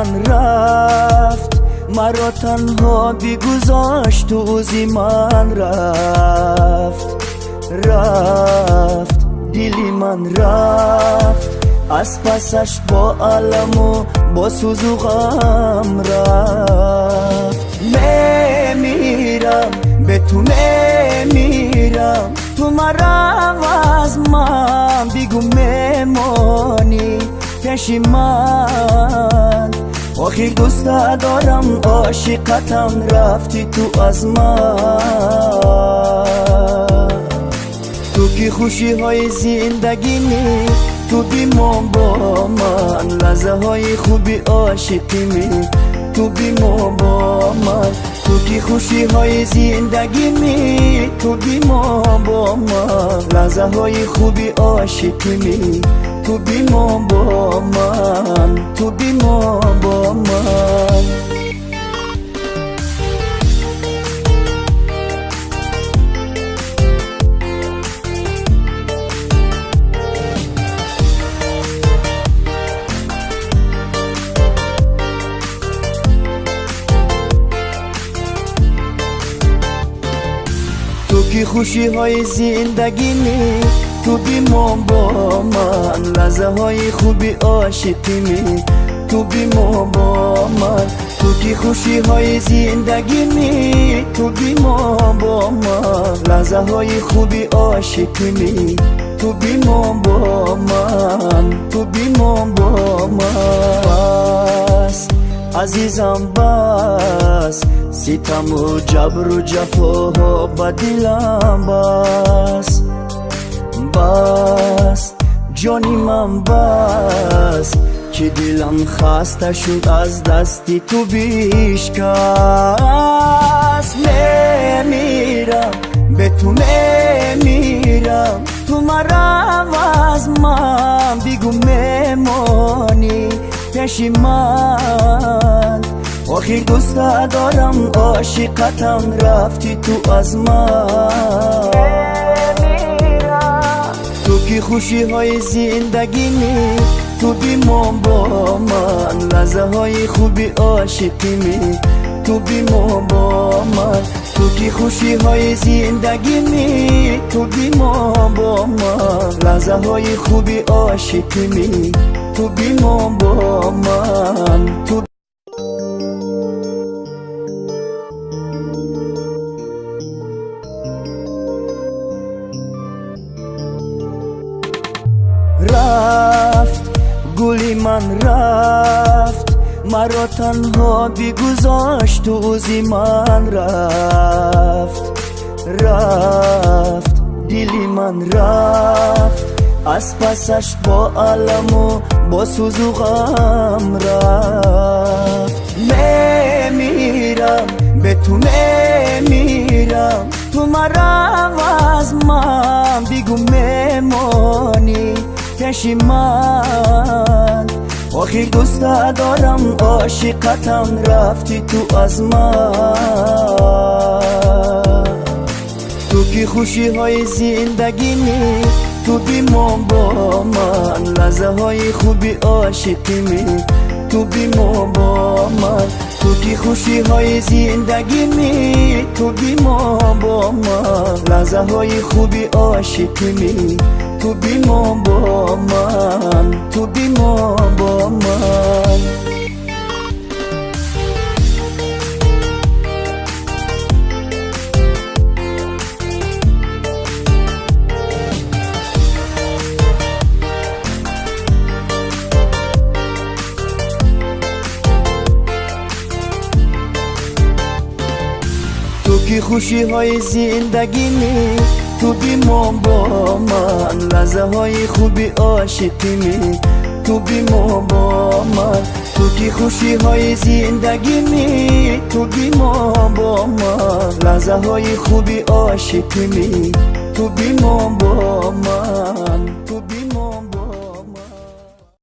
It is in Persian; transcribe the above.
من رفت، مرا تنها بیگذاشت، دوزی من رفت. دلی من رفت، از پسش با علم و با سوز و غم رفت. میمیرم به تو، میمیرم تو مرا از من بیگو میمانی پیش من. آخی دوست دارم عاشقتم، رفتی تو از من. تو که خوشی های زندگی می تو بیمان با من، لحظه های خوبی عاشقی می تو بیمان با من. تو که خوشی های زندگی می تو بیمان با من، لحظه های خوبی عاشقی می تو بیمان با من، تو بیمان با من. تو که خوشی های زندگی می تو بیمان با من، لحظه های خوبی عاشقی می تو بیمان با من. تو که خوشی های زندگی می تو بیمان با من، لحظه های خوبی عاشقی می تو بیمان با من، تو بیمان با من. بس عزیزم بس، ستم و جبر و جفا با دلم بس. بس جانی من بس، که دلم خسته شد از دستی تو بیشکست. میمیرم به تو، میمیرم تو مرا از من بیگو میمانی پیش من. آخی دوست دارم عاشقتم، رفتی تو از من. تو که خوشی های زندگی می تو بیمان با من، لحظه های خوبی عاشقی می تو بیمان با من. تو که خوشی های زندگی می تو بیمان با من، لحظه های خوبی عاشقی می تو بیمان با من، تو رفت گلی من رفت، مرا تنها بیگذاشت، دوزی من رفت. دلی من رفت، از پسش با علم و با سوز و غم رفت. میمیرم به تو، میمیرم تو مرا از من بیگو میمانی پیش من. آخی دوست دارم عاشقتم، رفتی تو از من. تو که خوشی های زندگی می تو بیمان با من، لحظه های خوبی عاشقی می تو بیمان با من. تو که خوشی های زندگی می تو بیمان با من، لحظه های خوبی عاشقی می تو بیمان با من، تو بیمان با من. تو که خوشی های زندگی می تو بیمان با من، لحظه های خوبی عاشقی می تو بیمان با من. تو که خوشی های زندگی می تو بیمان با من، لحظه های خوبی عاشقی می تو بیمان با من.